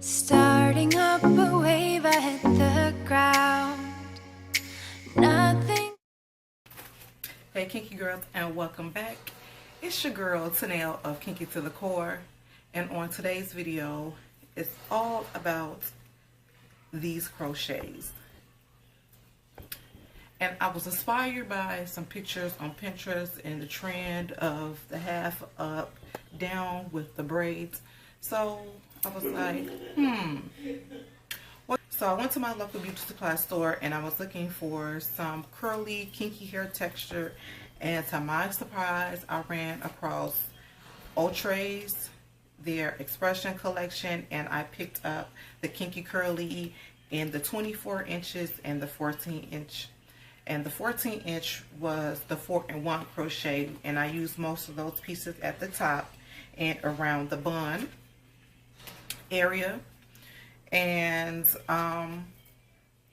Starting up a wave, I hit the ground. Nothing. Hey Kinky Girls, and welcome back. It's your girl Tanel of Kinky to the Core, and on today's video it's all about these crochets. And I was inspired by some pictures on Pinterest and the trend of the half up down with the braids. So I was like, So I went to my local beauty supply store and I was looking for some curly, kinky hair texture. And to my surprise, I ran across Outre's, their Expression collection, and I picked up the Kinky Curly in the 24 inches and the 14 inch. And the 14 inch was the 4-in-1 crochet, and I used most of those pieces at the top and around the bun area. And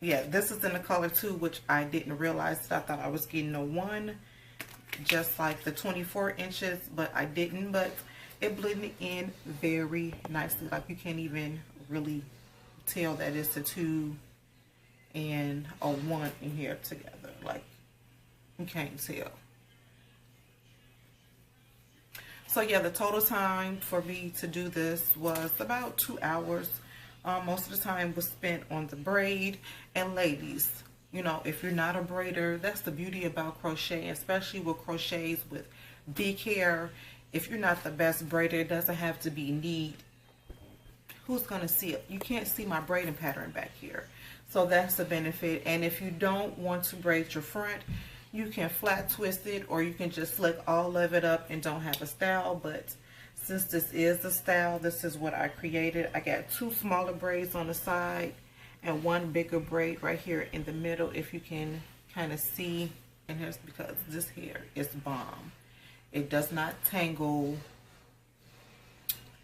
yeah, this is in the color 2, which I didn't realize. I thought I was getting a 1 just like the 24 inches, but I didn't. But it blended in very nicely. Like, you can't even really tell that it's a 2 and a 1 in here together. Like, you can't tell. So yeah, the total time for me to do this was about 2 hours. Most of the time was spent on the braid. And ladies, you know, if you're not a braider, that's the beauty about crochet, especially with crochets with big hair. If you're not the best braider, it doesn't have to be neat. Who's gonna see it? You can't see my braiding pattern back here. So that's the benefit. And if you don't want to braid your front, you can flat twist it, or you can just slick all of it up and don't have a style. But since this is the style, this is what I created. I got 2 smaller braids on the side and 1 bigger braid right here in the middle, if you can kind of see. And here's because this hair is bomb. It does not tangle.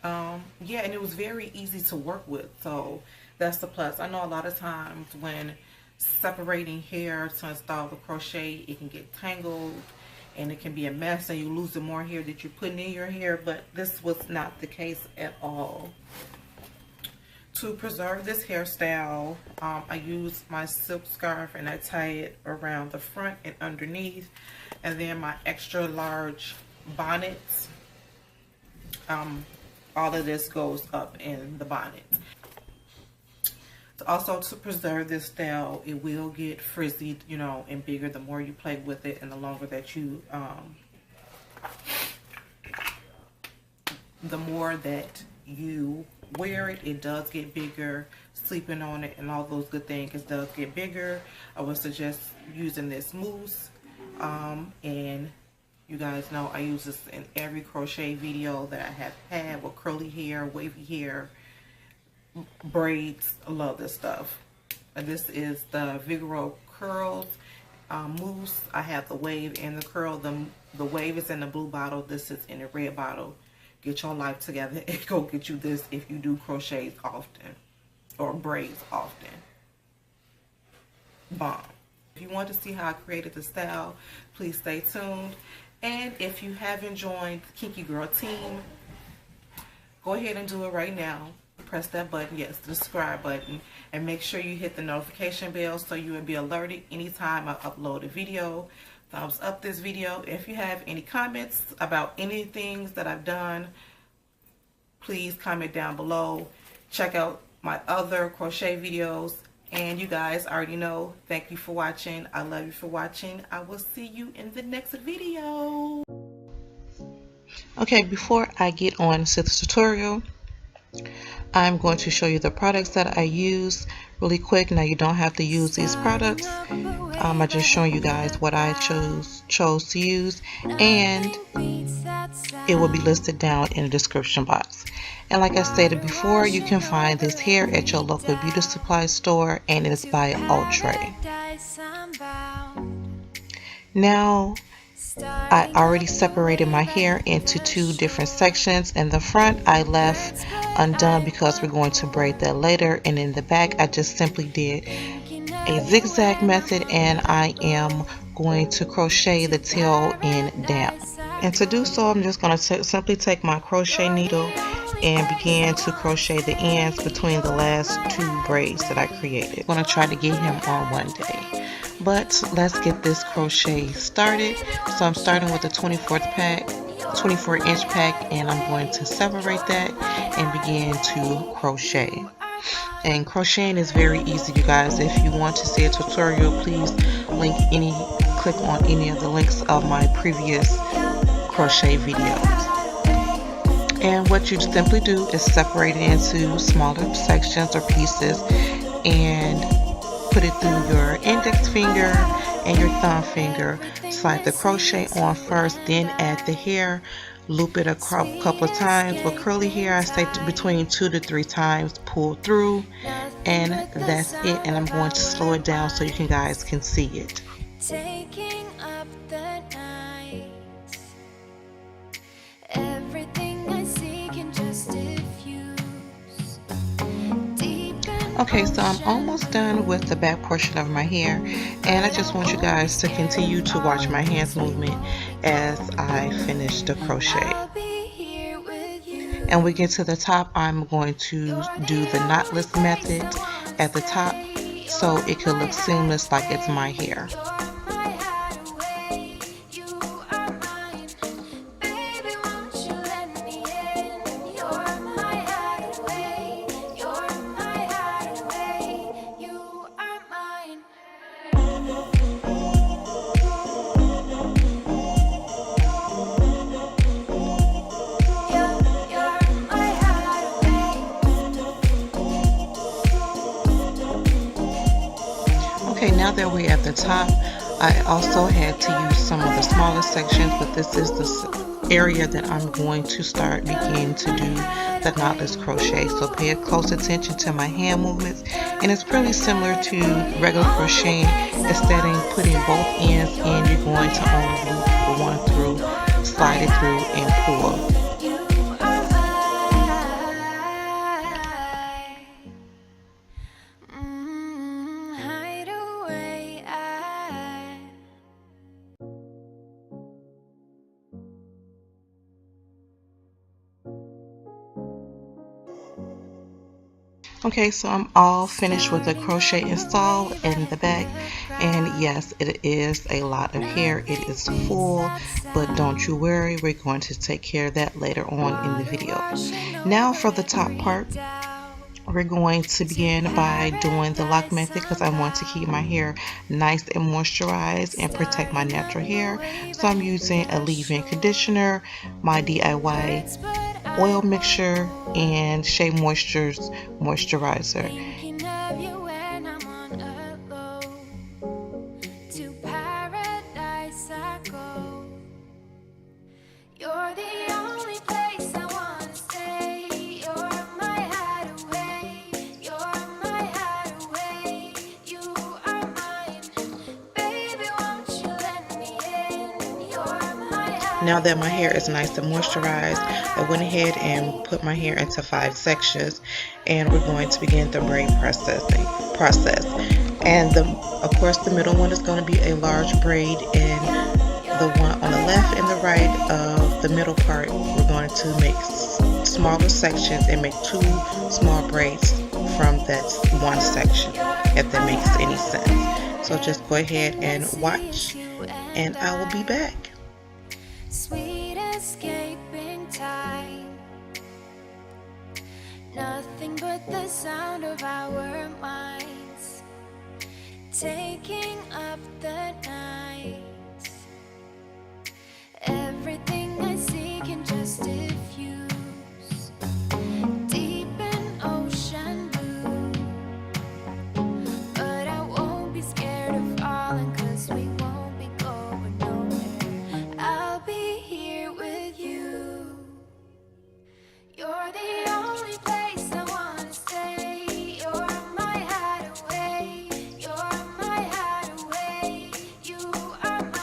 Yeah, and it was very easy to work with, so that's the plus. I know a lot of times when separating hair to install the crochet, it can get tangled and it can be a mess and you lose the more hair that you're putting in your hair, but this was not the case at all. To preserve this hairstyle, I use my silk scarf and I tie it around the front and underneath, and then my extra large bonnets. All of this goes up in the bonnet. Also, to preserve this style, it will get frizzy, you know, and bigger the more you play with it, and the longer that you, the more that you wear it, it does get bigger. Sleeping on it and all those good things, it does get bigger. I would suggest using this mousse, and you guys know I use this in every crochet video that I have had with curly hair, wavy hair, braids. I love this stuff. And this is the Vigrol curls mousse. I have the wave and the curl. The wave is in the blue bottle. This is in the red bottle. Get your life together and go get you this if you do crochets often or braids often. Bomb. If you want to see how I created the style, please stay tuned. And if you haven't joined the Kinky Girl team, go ahead and do it right now. Press that button, yes, the subscribe button, and make sure you hit the notification bell so you will be alerted anytime I upload a video. Thumbs up this video. If you have any comments about anything that I've done, please comment down below. Check out my other crochet videos. And you guys already know, thank you for watching. I love you for watching. I will see you in the next video. Okay, before I get on to the tutorial, I'm going to show you the products that I use really quick. Now, you don't have to use these products. I'm just showing you guys what I chose to use, and it will be listed down in the description box. And like I stated before, you can find this hair at your local beauty supply store, and it's by Outre. Now, I already separated my hair into 2 different sections. In the front, I left undone because we're going to braid that later, and in the back, I just simply did a zigzag method, and I am going to crochet the tail end down. And to do so, I'm just going to simply take my crochet needle and begin to crochet the ends between the last 2 braids that I created. I'm going to try to get him on one day. But let's get this crochet started. So I'm starting with a 24 inch pack, and I'm going to separate that and begin to crochet. And crocheting is very easy, you guys. If you want to see a tutorial, please click on any of the links of my previous crochet videos. And what you simply do is separate it into smaller sections or pieces and put it through your index finger and your thumb finger. Slide the crochet on first, then add the hair. Loop it a couple of times. With curly hair, I say between 2 to 3 times. Pull through, and that's it. And I'm going to slow it down so you guys can see it. Taking up the night, everything I see can just diffuse. Okay, so I'm almost done with the back portion of my hair, and I just want you guys to continue to watch my hands movement as I finish the crochet. And we get to the top, I'm going to do the knotless method at the top so it could look seamless like it's my hair. Okay, now that we're at the top, I also had to use some of the smaller sections, but this is the area that I'm going to begin to do the knotless crochet. So pay close attention to my hand movements, and it's pretty similar to regular crocheting. Instead of putting both ends in, you're going to only loop one through, slide it through, and pull. Okay, so I'm all finished with the crochet install in the back, and yes, it is a lot of hair. It is full, but don't you worry, we're going to take care of that later on in the video. Now for the top part, we're going to begin by doing the lock method because I want to keep my hair nice and moisturized and protect my natural hair. So I'm using a leave-in conditioner, my DIY oil mixture, and Shea Moisture's moisturizer. Now that my hair is nice and moisturized, I went ahead and put my hair into 5 sections, and we're going to begin the braid process. And of course, the middle one is going to be a large braid, and the one on the left and the right of the middle part, we're going to make smaller sections and make 2 small braids from that one section, if that makes any sense. So just go ahead and watch, and I will be back. Sweet escaping time, nothing but the sound of our minds, taking up the night. Everything I see can just diffuse, deep in ocean blue. But I won't be scared of falling, 'cause we won't be going nowhere. I'll be here with you. You're the only place I wanna stay. You're my hideaway. You're my hideaway. You are my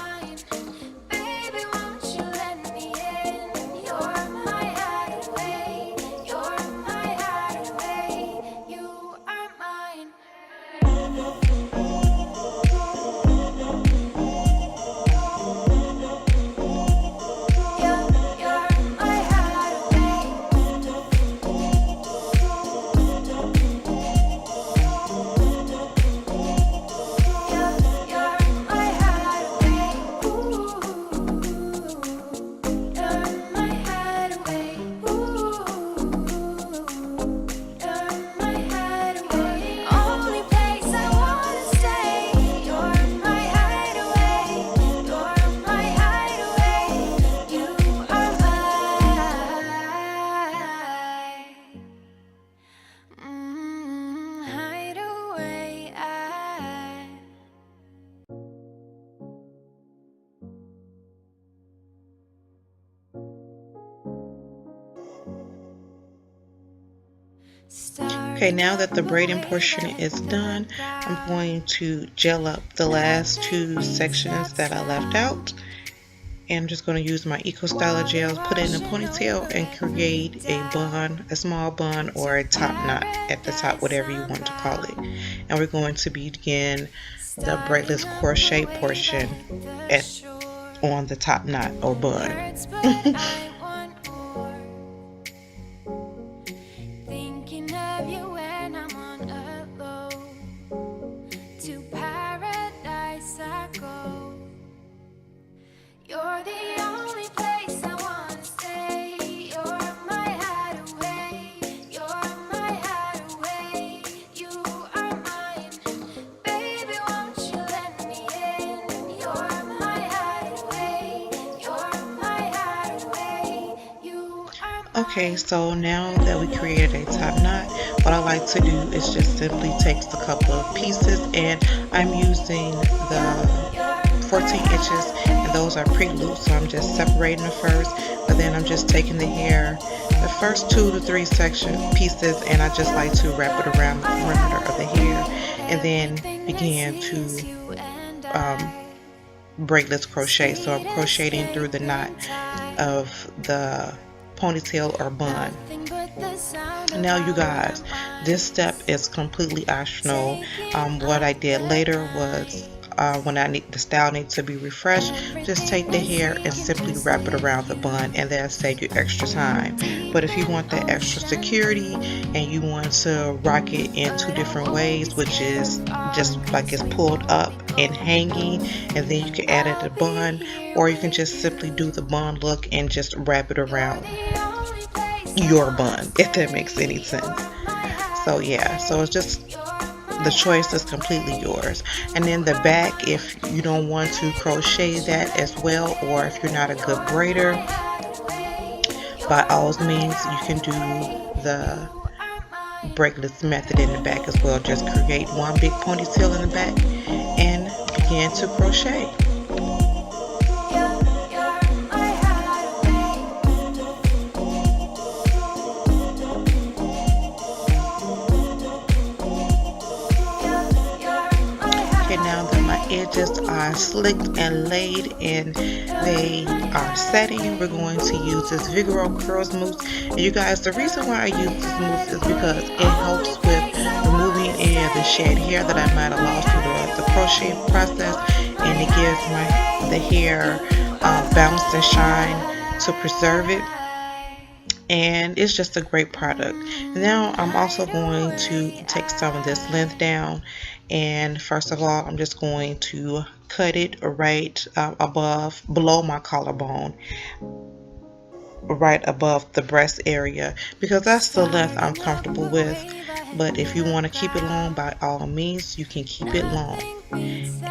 Okay, now that the braiding portion is done, I'm going to gel up the last two sections that I left out. And I'm just going to use my Eco Styler gels, put it in a ponytail, and create a bun, a small bun, or a top knot at the top, whatever you want to call it. And we're going to begin the braidless crochet portion on the top knot or bun. Okay, so now that we created a top knot, what I like to do is just simply take a couple of pieces, and I'm using the 14 inches, and those are pre-loose, so I'm just separating the first, but then I'm just taking the hair, the first 2 to 3 pieces, and I just like to wrap it around the perimeter of the hair, and then begin to braidless crochet. So I'm crocheting through the knot of the ponytail or bun. Now you guys, this step is completely optional. What I did later was when the style needs to be refreshed, just take the hair and simply wrap it around the bun, and that'll save you extra time. But if you want that extra security and you want to rock it in 2 different ways, which is just like it's pulled up and hanging, and then you can add it to bun, or you can just simply do the bun look and just wrap it around your bun, if that makes any sense. So yeah, so it's just, the choice is completely yours. And then the back, if you don't want to crochet that as well, or if you're not a good braider, by all means you can do the braidless method in the back as well. Just create one big ponytail in the back and begin to crochet. Now that my edges are slicked and laid and they are setting, we're going to use this Vigrol Curls Mousse. And you guys, the reason why I use this mousse is because it helps with removing any of the shed hair that I might have lost through the crochet process, and it gives the hair bounce and shine to preserve it. And it's just a great product. Now I'm also going to take some of this length down, and first of all I'm just going to cut it right below my collarbone, right above the breast area, because that's the length I'm comfortable with. But if you want to keep it long, by all means you can keep it long.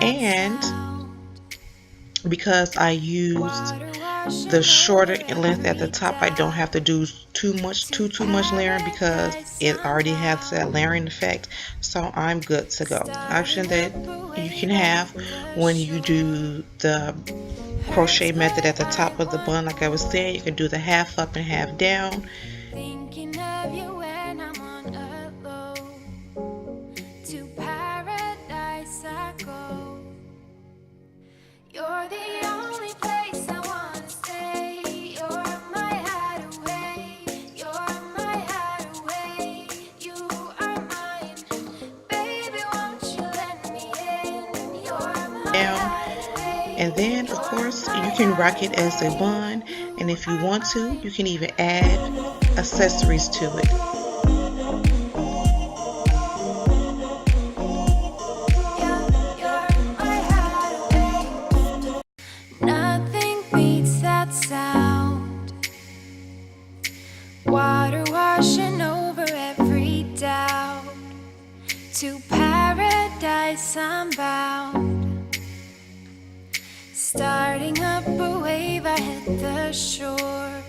And because I used the shorter length at the top, I don't have to do too much layering because it already has that layering effect, so I'm good to go. Option that you can have when you do the crochet method at the top of the bun, like I was saying, you can do the half up and half down. And then of course you can rock it as a bun, and if you want to, you can even add accessories to it. Nothing beats that sound. Water washing over every doubt. To paradise I'm bound. Starting up a wave, I hit the shore.